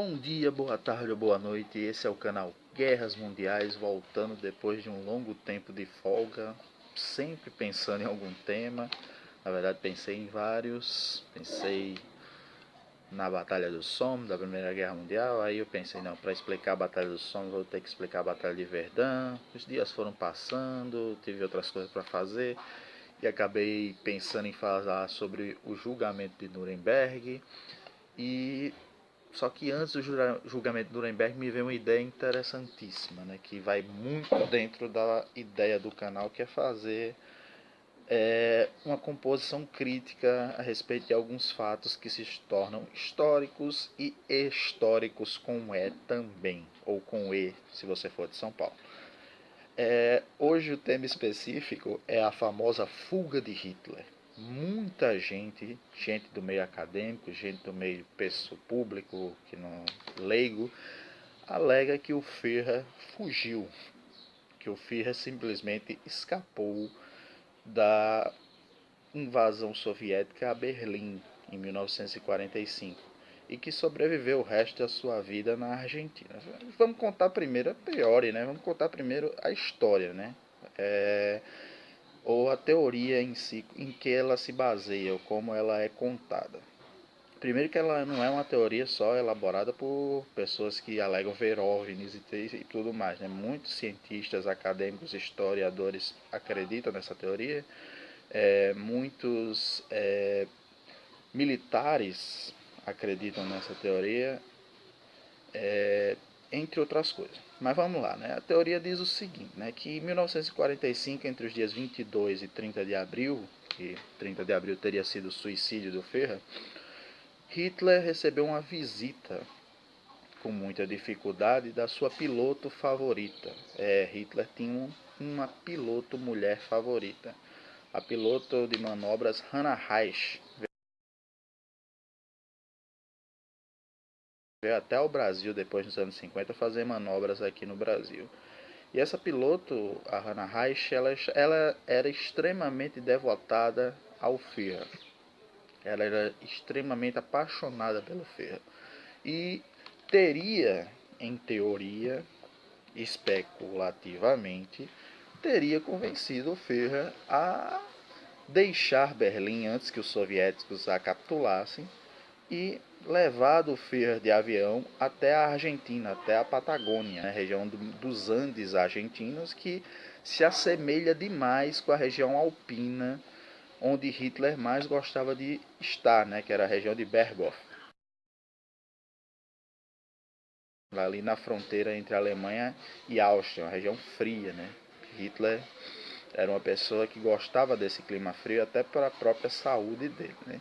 Bom dia, boa tarde ou boa noite. Esse é o canal Guerras Mundiais, voltando depois de um longo tempo de folga, sempre pensando em algum tema. Na verdade, pensei em vários. Pensei na Batalha do Somme, da Primeira Guerra Mundial. Aí eu pensei, não, para explicar a Batalha do Somme, vou ter que explicar a Batalha de Verdun. Os dias foram passando, tive outras coisas para fazer e acabei pensando em falar sobre o julgamento de Nuremberg. Só que antes do julgamento de Nuremberg me veio uma ideia interessantíssima, né, que vai muito dentro da ideia do canal, que é fazer uma composição crítica a respeito de alguns fatos que se tornam históricos e históricos com E também, ou com E, se você for de São Paulo. Hoje o tema específico é a famosa fuga de Hitler. Muita gente do meio acadêmico, gente do meio público, que não leigo, alega que o Führer fugiu, que o Führer simplesmente escapou da invasão soviética a Berlim em 1945 e que sobreviveu o resto da sua vida na Argentina. Vamos contar primeiro a priori, né? Vamos contar primeiro a história, né? Ou a teoria em si, em que ela se baseia, ou como ela é contada. Primeiro que ela não é uma teoria só elaborada por pessoas que alegam ver OVNIs e tudo mais, né? Muitos cientistas, acadêmicos, historiadores acreditam nessa teoria. Muitos militares acreditam nessa teoria, entre outras coisas. Mas vamos lá, né? A teoria diz o seguinte, né? Que em 1945, entre os dias 22 e 30 de abril, que 30 de abril teria sido o suicídio do Führer, Hitler recebeu uma visita com muita dificuldade da sua piloto favorita. Hitler tinha uma piloto mulher favorita, a piloto de manobras Hannah Reich. Veio até o Brasil depois dos anos 50 fazer manobras aqui no Brasil. E essa piloto, a Hannah Reich, ela era extremamente devotada ao Führer. Ela era extremamente apaixonada pelo Führer. E teria, em teoria, especulativamente, teria convencido o Führer a deixar Berlim antes que os soviéticos a capitulassem e levado o Führer de avião até a Argentina, até a Patagônia, a região dos Andes argentinos, que se assemelha demais com a região alpina onde Hitler mais gostava de estar, né, que era a região de Berghof, ali na fronteira entre a Alemanha e a Áustria, uma região fria, né? Hitler era uma pessoa que gostava desse clima frio até para a própria saúde dele, né?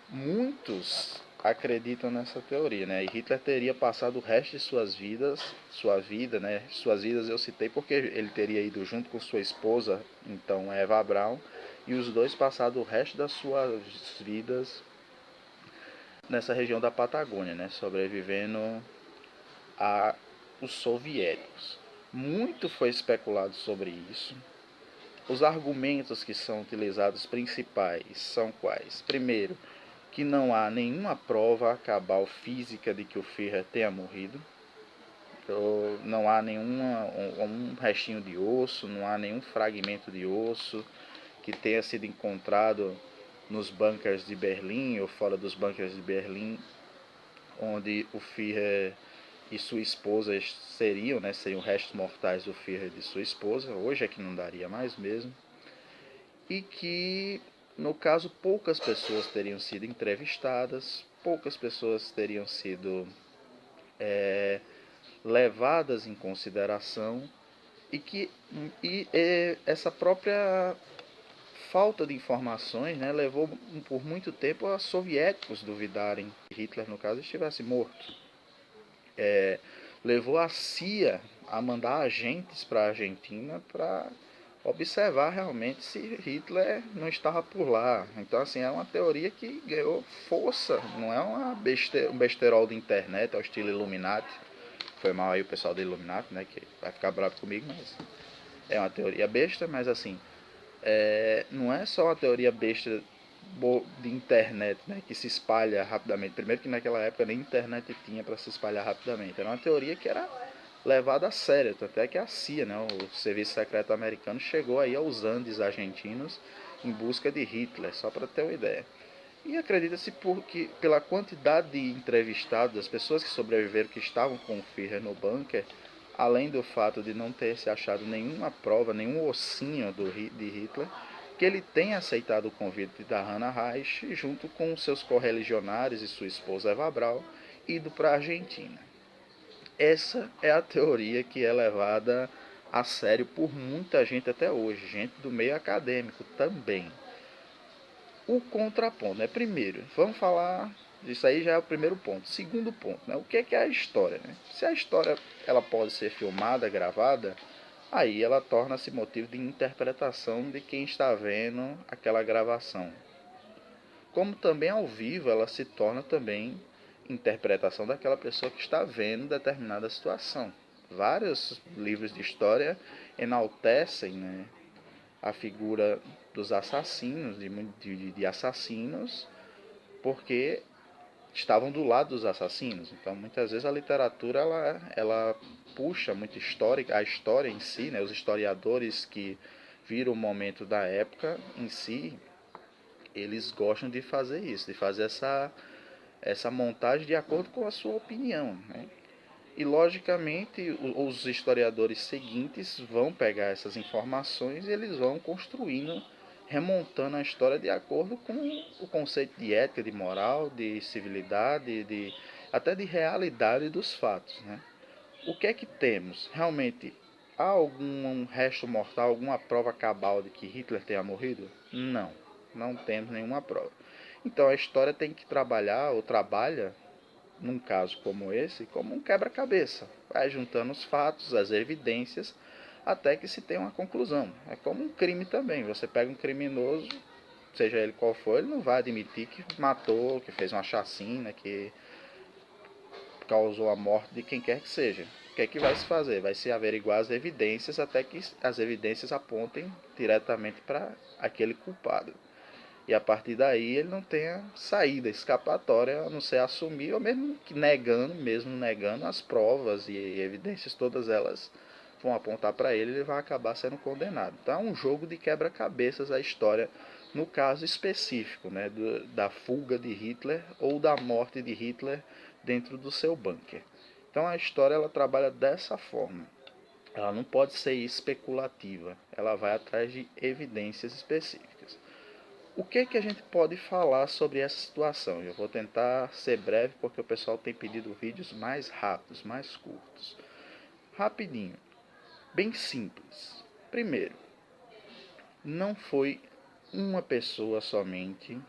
Muitos acreditam nessa teoria, né? E Hitler teria passado o resto de suas vidas eu citei porque ele teria ido junto com sua esposa, então Eva Braun, e os dois passaram o resto das suas vidas nessa região da Patagônia, né? Sobrevivendo a os soviéticos. Muito foi especulado sobre isso. Os argumentos que são utilizados principais são quais? Primeiro, que não há nenhuma prova cabal física de que o Führer tenha morrido. Não há um restinho de osso, não há nenhum fragmento de osso que tenha sido encontrado nos bunkers de Berlim ou fora dos bunkers de Berlim, onde o Führer e sua esposa seriam restos mortais do Führer e de sua esposa. Hoje é que não daria mais mesmo. E que, no caso, poucas pessoas teriam sido entrevistadas, poucas pessoas teriam sido levadas em consideração essa própria falta de informações, né, levou por muito tempo a soviéticos duvidarem que Hitler, no caso, estivesse morto. Levou a CIA a mandar agentes para a Argentina para observar realmente se Hitler não estava por lá. Então, assim, é uma teoria que ganhou força, não é um besterol de internet ao estilo Illuminati. Foi mal aí o pessoal do Illuminati, né, que vai ficar bravo comigo, mas é uma teoria besta, mas assim, não é só uma teoria besta de internet, né, que se espalha rapidamente. Primeiro que naquela época nem internet tinha para se espalhar rapidamente. Era uma teoria que era levada a sério, até que a CIA, né, o Serviço Secreto Americano, chegou aí aos Andes argentinos em busca de Hitler, só para ter uma ideia. E acredita-se porque pela quantidade de entrevistados, das pessoas que sobreviveram, que estavam com o Führer no bunker, além do fato de não ter se achado nenhuma prova, nenhum ossinho de Hitler, que ele tenha aceitado o convite da Hannah Reich, junto com seus correligionários e sua esposa Eva Braun, ido para a Argentina. Essa é a teoria que é levada a sério por muita gente até hoje, gente do meio acadêmico também. O contraponto, né? Primeiro, vamos falar, isso aí já é o primeiro ponto. Segundo ponto, né? O que é a história, né? Se a história ela pode ser filmada, gravada, aí ela torna-se motivo de interpretação de quem está vendo aquela gravação. Como também ao vivo ela se torna também interpretação daquela pessoa que está vendo determinada situação. Vários livros de história enaltecem, né, a figura dos assassinos, de assassinos, porque estavam do lado dos assassinos. Então, muitas vezes a literatura ela puxa muito a história em si, né, os historiadores que viram o momento da época em si, eles gostam de fazer isso, de fazer essa montagem de acordo com a sua opinião, né? E, logicamente, os historiadores seguintes vão pegar essas informações e eles vão construindo, remontando a história de acordo com o conceito de ética, de moral, de civilidade, até de realidade dos fatos, né? O que é que temos? Realmente, há algum resto mortal, alguma prova cabal de que Hitler tenha morrido? Não, não temos nenhuma prova. Então a história tem que trabalhar, ou trabalha, num caso como esse, como um quebra-cabeça. Vai juntando os fatos, as evidências, até que se tenha uma conclusão. É como um crime também. Você pega um criminoso, seja ele qual for, ele não vai admitir que matou, que fez uma chacina, que causou a morte de quem quer que seja. O que é que vai se fazer? Vai se averiguar as evidências até que as evidências apontem diretamente para aquele culpado. E a partir daí ele não tenha saída escapatória, a não ser assumir, ou mesmo negando as provas e evidências, todas elas vão apontar para ele, ele vai acabar sendo condenado. Então é um jogo de quebra-cabeças a história, no caso específico, né, da fuga de Hitler ou da morte de Hitler dentro do seu bunker. Então a história ela trabalha dessa forma. Ela não pode ser especulativa, ela vai atrás de evidências específicas. O que a gente pode falar sobre essa situação? Eu vou tentar ser breve porque o pessoal tem pedido vídeos mais rápidos, mais curtos. Rapidinho, bem simples. Primeiro, não foi uma pessoa somente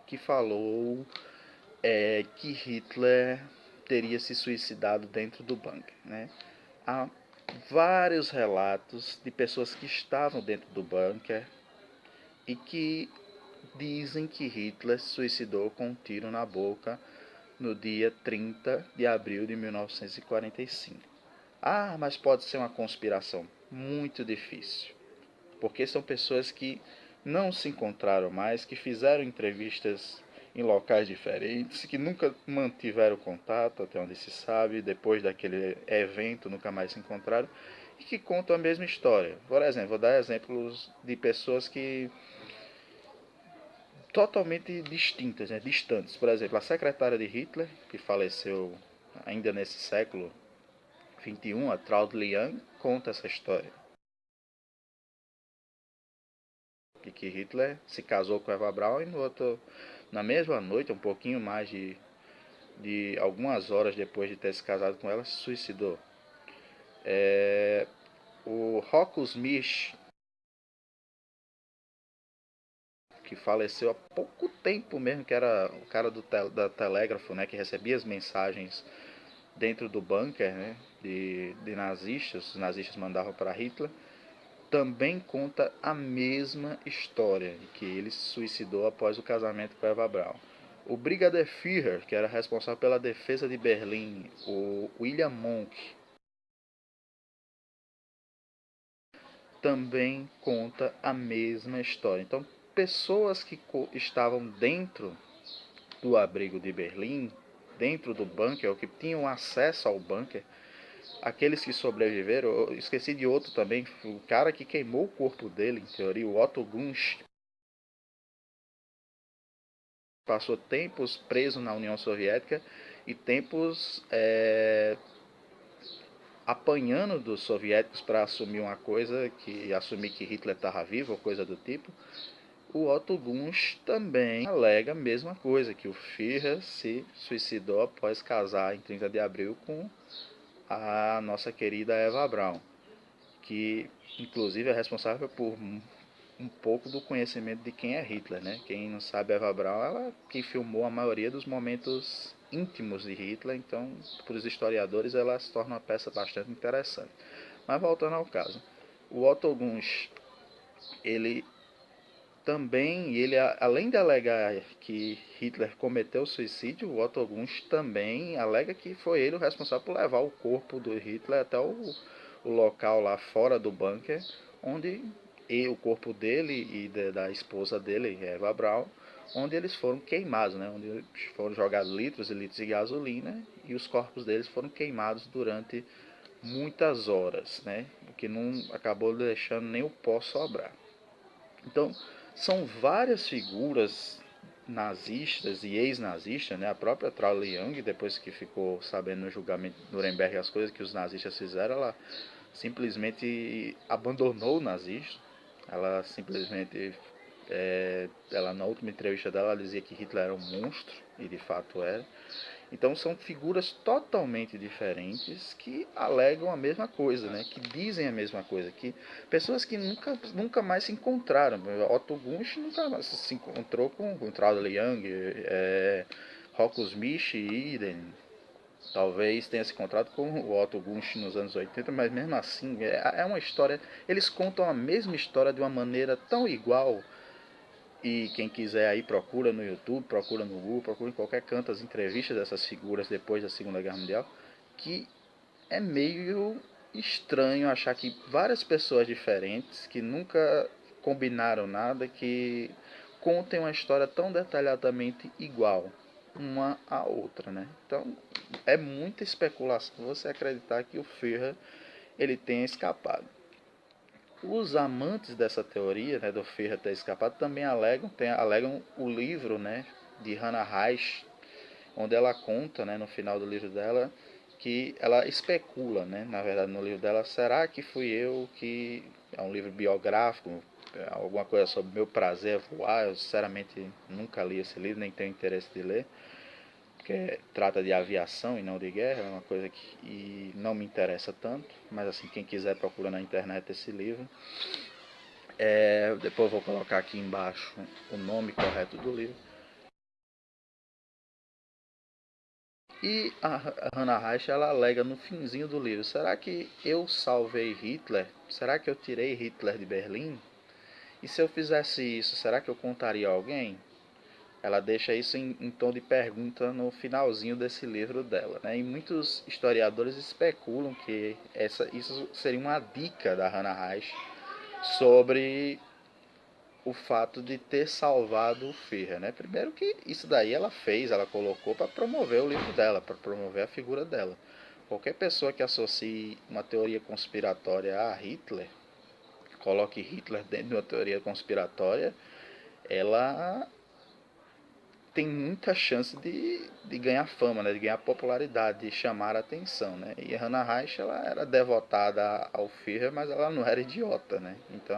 que falou que Hitler teria se suicidado dentro do bunker, né? Há vários relatos de pessoas que estavam dentro do bunker e que dizem que Hitler se suicidou com um tiro na boca no dia 30 de abril de 1945. Ah, mas pode ser uma conspiração. Muito difícil. Porque são pessoas que não se encontraram mais, que fizeram entrevistas em locais diferentes, que nunca mantiveram contato, até onde se sabe, depois daquele evento nunca mais se encontraram, e que contam a mesma história. Por exemplo, vou dar exemplos de pessoas que totalmente distintas, né, distantes. Por exemplo, a secretária de Hitler, que faleceu ainda nesse século 21, a Traud Liang, conta essa história. Que Hitler se casou com Eva Braun e na mesma noite, um pouquinho mais de algumas horas depois de ter se casado com ela, se suicidou. O Rocco Smith, que faleceu há pouco tempo mesmo, que era o cara da telégrafo, né, que recebia as mensagens dentro do bunker, né, de nazistas, os nazistas mandavam para Hitler, também conta a mesma história, de que ele se suicidou após o casamento com Eva Braun. O Brigadier Führer, que era responsável pela defesa de Berlim, o William Monk, também conta a mesma história. Então, pessoas que estavam dentro do abrigo de Berlim, dentro do bunker, ou que tinham acesso ao bunker, aqueles que sobreviveram, eu esqueci de outro também, o cara que queimou o corpo dele, em teoria, o Otto Gunst, passou tempos preso na União Soviética e tempos apanhando dos soviéticos para assumir uma coisa, que assumir que Hitler estava vivo ou coisa do tipo. O Otto Gunst também alega a mesma coisa, que o Führer se suicidou após casar em 30 de abril com a nossa querida Eva Braun, que inclusive é responsável por um pouco do conhecimento de quem é Hitler, né? Quem não sabe, Eva Braun, ela que filmou a maioria dos momentos íntimos de Hitler, então, para os historiadores, ela se torna uma peça bastante interessante. Mas voltando ao caso, o Otto Gunst, ele também, além de alegar que Hitler cometeu suicídio, o Otto Gunst também alega que foi ele o responsável por levar o corpo do Hitler até o local lá fora do bunker, onde o corpo dele e da esposa dele, Eva Braun, onde eles foram queimados, né? Onde foram jogados litros e litros de gasolina e os corpos deles foram queimados durante muitas horas, né? O que não acabou deixando nem o pó sobrar. Então, são várias figuras nazistas e ex-nazistas, né? A própria Trauli Young, depois que ficou sabendo no julgamento de Nuremberg as coisas que os nazistas fizeram, ela simplesmente abandonou o nazismo. Ela simplesmente, ela na última entrevista dela, ela dizia que Hitler era um monstro, e de fato era. Então são figuras totalmente diferentes que alegam a mesma coisa, né? Que dizem a mesma coisa, que pessoas que nunca mais se encontraram. Otto Gunst nunca mais se encontrou com Traudl Young, Rocco Smith e Iden. Talvez tenha se encontrado com o Otto Gunst nos anos 80, mas mesmo assim é uma história. Eles contam a mesma história de uma maneira tão igual. E quem quiser aí procura no YouTube, procura no Google, procura em qualquer canto as entrevistas dessas figuras depois da Segunda Guerra Mundial, que é meio estranho achar que várias pessoas diferentes, que nunca combinaram nada, que contem uma história tão detalhadamente igual uma à outra, né? Então é muita especulação você acreditar que o Führer ele tenha escapado. Os amantes dessa teoria, né, do Führer ter escapado, também alegam o livro, né, de Hannah Reich, onde ela conta, né, no final do livro dela, que ela especula, né, na verdade no livro dela, será que fui eu que... É um livro biográfico, alguma coisa sobre meu prazer voar. Eu sinceramente nunca li esse livro, nem tenho interesse de ler, porque trata de aviação e não de guerra, é uma coisa que não me interessa tanto, mas assim, quem quiser procura na internet esse livro. Depois eu vou colocar aqui embaixo o nome correto do livro. E a Hannah Reich, ela alega no finzinho do livro, será que eu salvei Hitler? Será que eu tirei Hitler de Berlim? E se eu fizesse isso, será que eu contaria a alguém? Ela deixa isso em tom de pergunta no finalzinho desse livro dela, né? E muitos historiadores especulam que isso seria uma dica da Hannah Reich sobre o fato de ter salvado o Führer, né? Primeiro que isso daí ela colocou para promover o livro dela, para promover a figura dela. Qualquer pessoa que associe uma teoria conspiratória a Hitler, coloque Hitler dentro de uma teoria conspiratória, ela tem muita chance de ganhar fama, né? De ganhar popularidade, de chamar a atenção, né? E a Hannah Reich, ela era devotada ao Führer, mas ela não era idiota, né? Então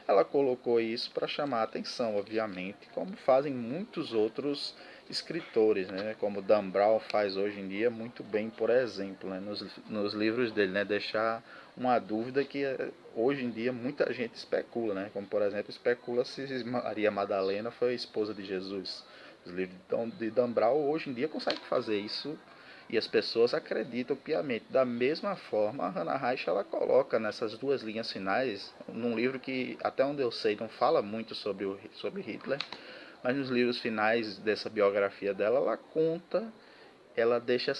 ela colocou isso para chamar a atenção, obviamente, como fazem muitos outros escritores, né? Como Dan Brown faz hoje em dia muito bem, por exemplo, né? nos livros dele, né? Deixar uma dúvida que hoje em dia muita gente especula, né? Como por exemplo especula se Maria Madalena foi a esposa de Jesus. Os livros de Dan Brown hoje em dia conseguem fazer isso e as pessoas acreditam piamente. Da mesma forma, a Hannah Reich ela coloca nessas duas linhas finais, num livro que, até onde eu sei, não fala muito sobre Hitler, mas nos livros finais dessa biografia dela, ela deixa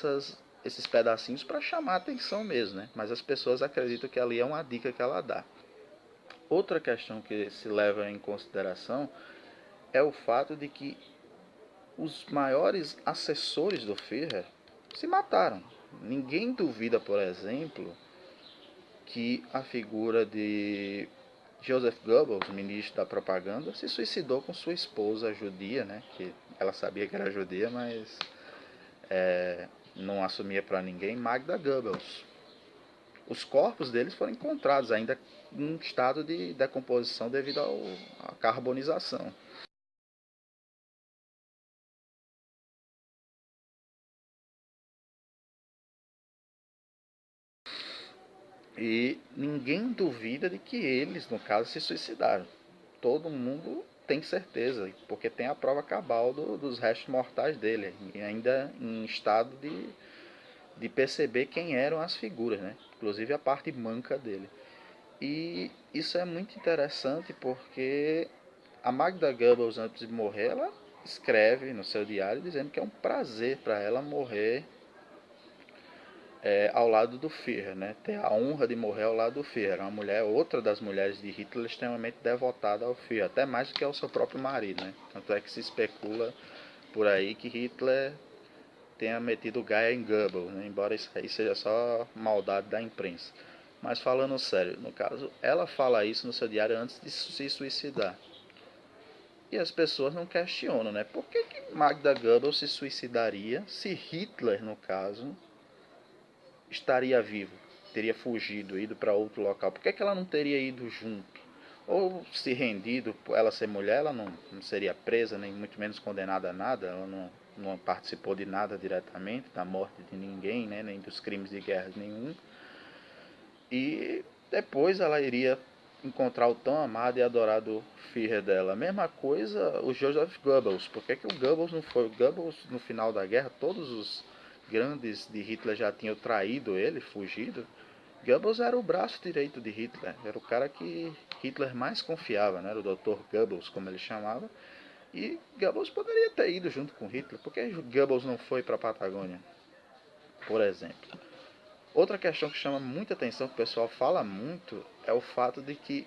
esses pedacinhos para chamar a atenção mesmo, né? Mas as pessoas acreditam que ali é uma dica que ela dá. Outra questão que se leva em consideração é o fato de que os maiores assessores do Führer se mataram. Ninguém duvida, por exemplo, que a figura de Joseph Goebbels, ministro da propaganda, se suicidou com sua esposa judia, né? Que ela sabia que era judia, mas não assumia para ninguém, Magda Goebbels. Os corpos deles foram encontrados ainda em estado de decomposição devido à carbonização. E ninguém duvida de que eles, no caso, se suicidaram. Todo mundo tem certeza, porque tem a prova cabal dos restos mortais dele, e ainda em estado de perceber quem eram as figuras, né? Inclusive a parte manca dele. E isso é muito interessante porque a Magda Goebbels, antes de morrer, ela escreve no seu diário dizendo que é um prazer para ela morrer ao lado do Führer, né? Ter a honra de morrer ao lado do Führer. Uma mulher, outra das mulheres de Hitler, extremamente devotada ao Führer, até mais do que ao seu próprio marido, né? Tanto é que se especula por aí que Hitler tenha metido Gaia em Goebbels, né? Embora isso aí seja só maldade da imprensa. Mas falando sério, no caso, ela fala isso no seu diário antes de se suicidar. E as pessoas não questionam, né? Por que Magda Goebbels se suicidaria se Hitler, no caso, estaria vivo, teria fugido, ido para outro local? Por que ela não teria ido junto? Ou se rendido, ela ser mulher, ela não seria presa, nem muito menos condenada a nada, ela não participou de nada diretamente, da morte de ninguém, né, nem dos crimes de guerra nenhum. E depois ela iria encontrar o tão amado e adorado Führer dela. Mesma coisa o Joseph Goebbels. Por que o Goebbels não foi? O Goebbels, no final da guerra, todos os grandes de Hitler já tinham traído ele, fugido. Goebbels era o braço direito de Hitler. Era o cara que Hitler mais confiava, né? Era o Dr. Goebbels, como ele chamava. E Goebbels poderia ter ido junto com Hitler. Por que Goebbels não foi para a Patagônia, por exemplo? Outra questão que chama muita atenção, que o pessoal fala muito, é o fato de que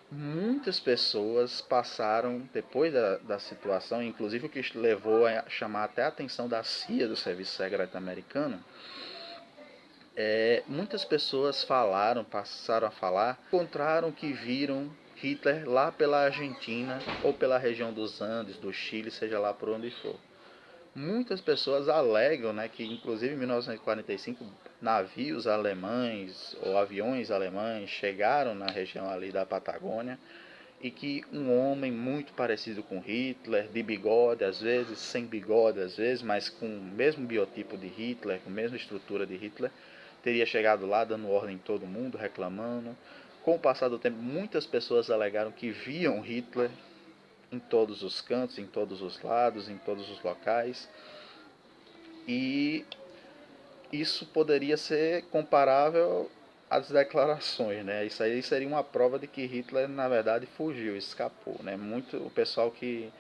muitas pessoas passaram, depois da situação, inclusive o que levou a chamar até a atenção da CIA, do Serviço Secreto Americano, muitas pessoas falaram, passaram a falar, encontraram que viram Hitler lá pela Argentina ou pela região dos Andes, do Chile, seja lá por onde for. Muitas pessoas alegam, né, que inclusive em 1945 navios alemães ou aviões alemães chegaram na região ali da Patagônia e que um homem muito parecido com Hitler, de bigode às vezes, sem bigode às vezes, mas com o mesmo biotipo de Hitler, com a mesma estrutura de Hitler, teria chegado lá dando ordem em todo mundo, reclamando. Com o passar do tempo, muitas pessoas alegaram que viam Hitler em todos os cantos, em todos os lados, em todos os locais. E isso poderia ser comparável às declarações, né? Isso aí seria uma prova de que Hitler, na verdade, fugiu, escapou, né? Muito o pessoal que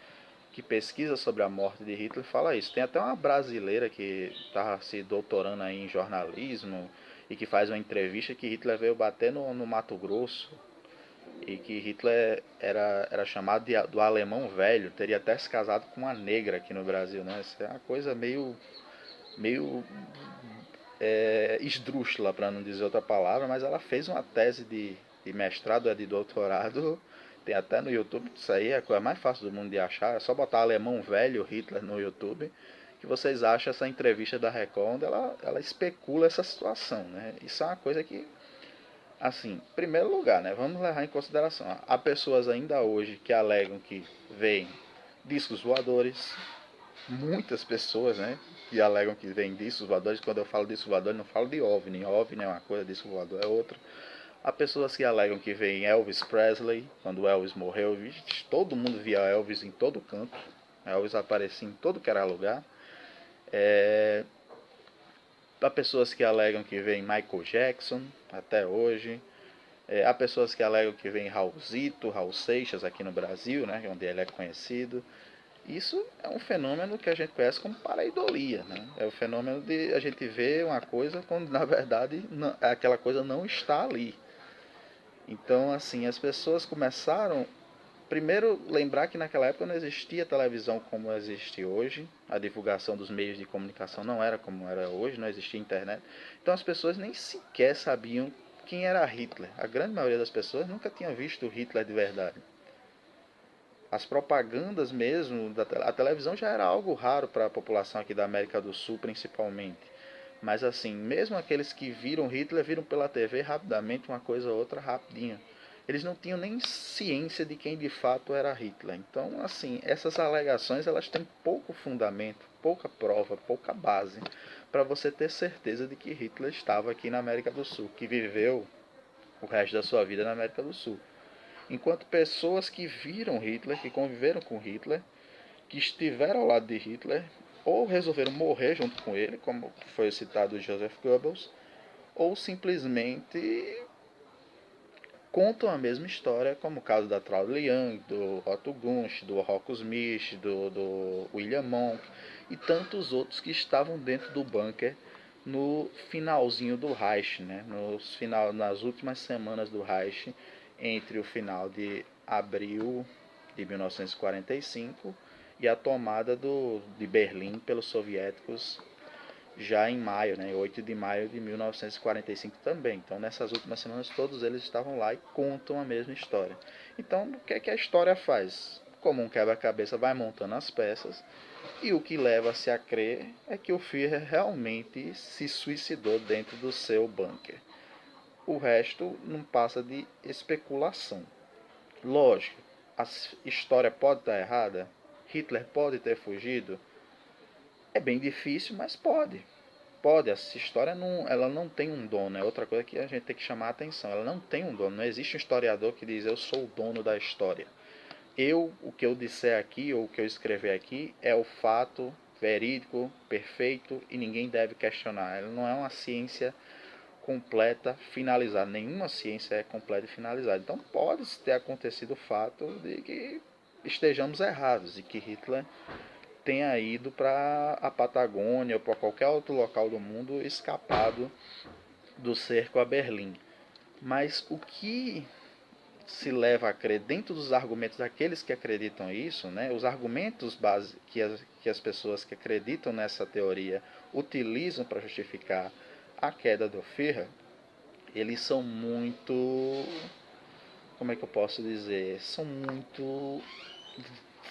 pesquisa sobre a morte de Hitler fala isso. Tem até uma brasileira que está se doutorando aí em jornalismo e que faz uma entrevista que Hitler veio bater no Mato Grosso e que Hitler era chamado do alemão velho, teria até se casado com uma negra aqui no Brasil, né? Isso é uma coisa meio esdrúxula, para não dizer outra palavra, mas ela fez uma tese de mestrado e de doutorado, tem até no YouTube, isso aí é a coisa mais fácil do mundo de achar, é só botar alemão velho Hitler no YouTube, que vocês acham essa entrevista da Record, onde ela especula essa situação, né? Isso é uma coisa que, assim, em primeiro lugar, né, vamos levar em consideração, há pessoas ainda hoje que alegam que veem discos voadores, muitas pessoas, né, que alegam que vem discos voadores. Quando eu falo disco voador, não falo de OVNI. OVNI é uma coisa, disco voador é outra. Há pessoas que alegam que vem Elvis Presley. Quando Elvis morreu, todo mundo via Elvis em todo canto. Elvis aparecia em todo que era lugar. Há pessoas que alegam que vem Michael Jackson, até hoje. Há pessoas que alegam que vem Raulzito, Raul Seixas aqui no Brasil, né, onde ele é conhecido. Isso é um fenômeno que a gente conhece como pareidolia, né? É o fenômeno de a gente ver uma coisa quando na verdade não, aquela coisa não está ali. Então, assim, as pessoas começaram. Primeiro, lembrar que naquela época não existia televisão como existe hoje, a divulgação dos meios de comunicação não era como era hoje, não existia internet. Então as pessoas nem sequer sabiam quem era Hitler. A grande maioria das pessoas nunca tinha visto Hitler de verdade. As propagandas mesmo, a televisão já era algo raro para a população aqui da América do Sul, principalmente. Mas assim, mesmo aqueles que viram Hitler, viram pela TV rapidamente, uma coisa ou outra rapidinho. Eles não tinham nem ciência de quem de fato era Hitler. Então, assim, essas alegações elas têm pouco fundamento, pouca prova, pouca base para você ter certeza de que Hitler estava aqui na América do Sul, que viveu o resto da sua vida na América do Sul. Enquanto pessoas que viram Hitler, que conviveram com Hitler, que estiveram ao lado de Hitler, ou resolveram morrer junto com ele, como foi citado Joseph Goebbels, ou simplesmente contam a mesma história, como o caso da Traudl Young, do Otto Gunst, do Rocco Smith, do William Monk e tantos outros que estavam dentro do bunker no finalzinho do Reich, né? Nas últimas semanas do Reich, entre o final de abril de 1945 e a tomada de Berlim pelos soviéticos já em maio, né, 8 de maio de 1945 também. Então, nessas últimas semanas, todos eles estavam lá e contam a mesma história. Então, o que é que a história faz? Como um quebra-cabeça vai montando as peças, e o que leva-se a crer é que o Führer realmente se suicidou dentro do seu bunker. O resto não passa de especulação. Lógico, a história pode estar errada, Hitler pode ter fugido, é bem difícil, mas pode. Pode, essa história não, ela não tem um dono, é outra coisa que a gente tem que chamar a atenção. Ela não tem um dono, não existe um historiador que diz eu sou o dono da história. O que eu disser aqui, ou o que eu escrever aqui, é o fato verídico, perfeito e ninguém deve questionar. Ela não é uma ciência completa, finalizada. Nenhuma ciência é completa e finalizada. Então pode ter acontecido o fato de que estejamos errados e que Hitler tenha ido para a Patagônia ou para qualquer outro local do mundo escapado do cerco a Berlim. Mas o que se leva a crer dentro dos argumentos daqueles que acreditam isso, né, os argumentos base que as pessoas que acreditam nessa teoria utilizam para justificar a queda do Führer, eles são muito, como é que eu posso dizer, são muito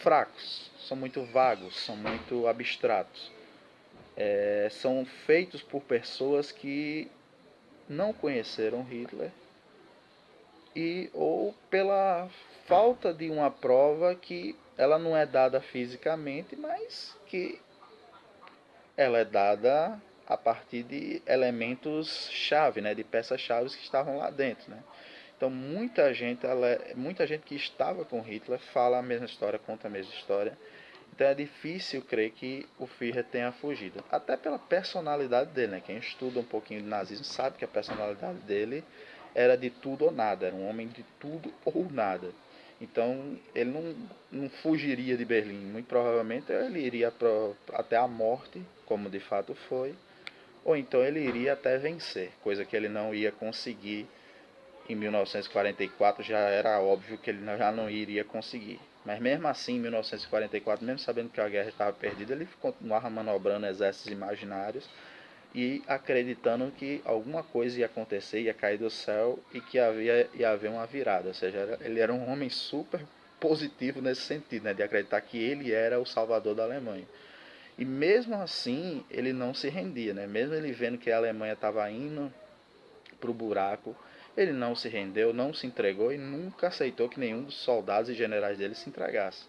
fracos, são muito vagos, são muito abstratos. São feitos por pessoas que não conheceram Hitler e ou pela falta de uma prova que ela não é dada fisicamente, mas que ela é dada a partir de elementos chave, né, de peças chaves que estavam lá dentro, né? Então muita gente que estava com Hitler fala a mesma história, conta a mesma história. Então é difícil crer que o Führer tenha fugido. Até pela personalidade dele, né? Quem estuda um pouquinho de nazismo sabe que a personalidade dele era de tudo ou nada. Era um homem de tudo ou nada. Então ele não fugiria de Berlim. Muito provavelmente ele iria até a morte, como de fato foi. Ou então ele iria até vencer, coisa que ele não ia conseguir em 1944, já era óbvio que ele já não iria conseguir. Mas mesmo assim, em 1944, mesmo sabendo que a guerra estava perdida, ele continuava manobrando exércitos imaginários e acreditando que alguma coisa ia acontecer, ia cair do céu e que ia haver uma virada. Ou seja, ele era um homem super positivo nesse sentido, né, de acreditar que ele era o salvador da Alemanha. E mesmo assim, ele não se rendia, né? Mesmo ele vendo que a Alemanha estava indo para o buraco, ele não se rendeu, não se entregou e nunca aceitou que nenhum dos soldados e generais dele se entregasse.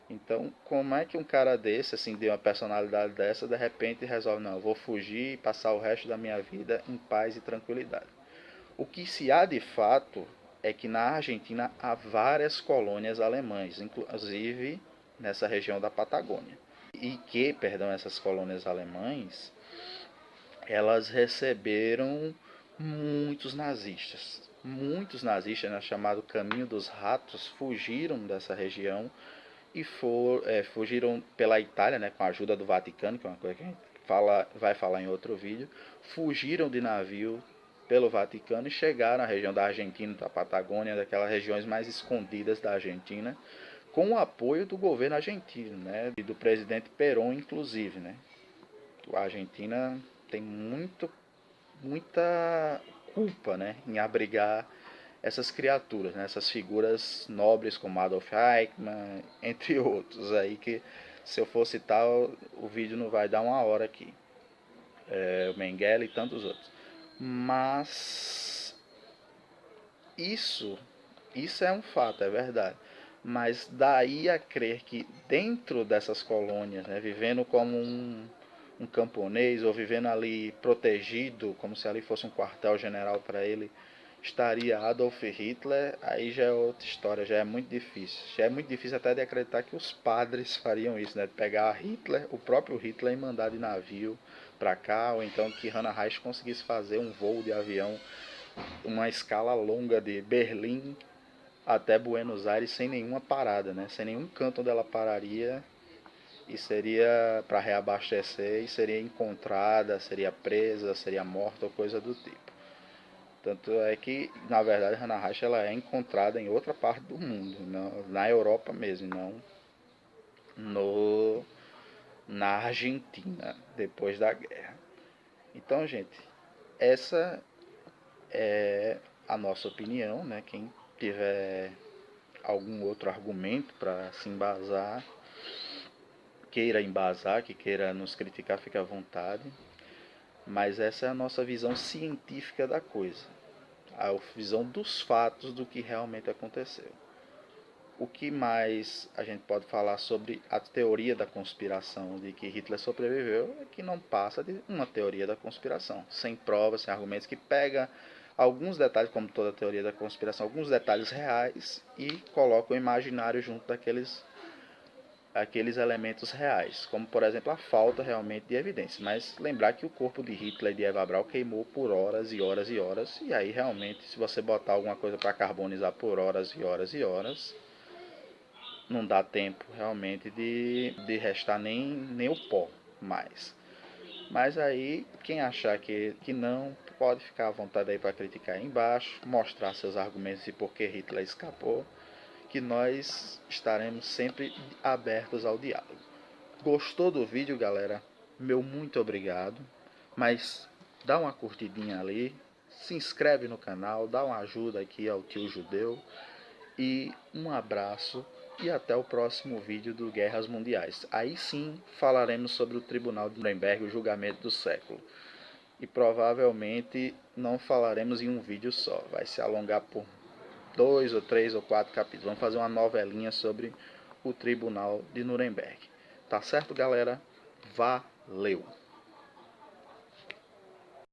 Então, como é que um cara desse, assim, de uma personalidade dessa, de repente resolve, não, eu vou fugir e passar o resto da minha vida em paz e tranquilidade? O que se há de fato é que na Argentina há várias colônias alemãs, inclusive nessa região da Patagônia. E que, perdão, essas colônias alemãs, elas receberam muitos nazistas. Muitos nazistas, né, chamado Caminho dos Ratos, fugiram dessa região e fugiram pela Itália, né, com a ajuda do Vaticano, que é uma coisa que a gente vai falar em outro vídeo, fugiram de navio pelo Vaticano e chegaram à região da Argentina, da Patagônia, daquelas regiões mais escondidas da Argentina, com o apoio do governo argentino, né, e do presidente Perón, inclusive, né. A Argentina tem muita culpa, né, em abrigar essas criaturas, né, essas figuras nobres como Adolf Eichmann, entre outros aí que se eu for citar o vídeo não vai dar uma hora aqui, o Mengele e tantos outros. Mas isso é um fato, é verdade. Mas daí a crer que dentro dessas colônias, né, vivendo como um camponês ou vivendo ali protegido, como se ali fosse um quartel-general para ele, estaria Adolf Hitler, aí já é outra história, já é muito difícil. Já é muito difícil até de acreditar que os padres fariam isso, né? De pegar Hitler, o próprio Hitler, e mandar de navio para cá, ou então que Hannah Reich conseguisse fazer um voo de avião, uma escala longa de Berlim até Buenos Aires sem nenhuma parada, né? Sem nenhum canto onde ela pararia, e seria para reabastecer, e seria encontrada, seria presa, seria morta ou coisa do tipo. Tanto é que, na verdade, Hannah Reich ela é encontrada em outra parte do mundo, na Europa mesmo, não no, na Argentina, depois da guerra. Então, gente, essa é a nossa opinião, né? Quem tiver algum outro argumento para se embasar, queira embasar, que queira nos criticar, fique à vontade. Mas essa é a nossa visão científica da coisa, a visão dos fatos do que realmente aconteceu. O que mais a gente pode falar sobre a teoria da conspiração de que Hitler sobreviveu é que não passa de uma teoria da conspiração, sem provas, sem argumentos, que pega alguns detalhes, como toda teoria da conspiração, alguns detalhes reais e coloca o imaginário junto daqueles elementos reais, como por exemplo a falta realmente de evidência. Mas lembrar que o corpo de Hitler e de Eva Braun queimou por horas e horas e horas, e aí realmente se você botar alguma coisa para carbonizar por horas e horas e horas, não dá tempo realmente de restar nem o pó mais. Mas aí, quem achar que não, pode ficar à vontade aí para criticar aí embaixo, mostrar seus argumentos e por que Hitler escapou, que nós estaremos sempre abertos ao diálogo. Gostou do vídeo, galera? Meu muito obrigado, mas dá uma curtidinha ali, se inscreve no canal, dá uma ajuda aqui ao tio judeu, e um abraço e até o próximo vídeo do Guerras Mundiais. Aí sim falaremos sobre o Tribunal de Nuremberg, o julgamento do século. E provavelmente não falaremos em um vídeo só, vai se alongar por 2 ou 3 ou 4 capítulos. Vamos fazer uma novelinha sobre o Tribunal de Nuremberg. Tá certo, galera? Valeu!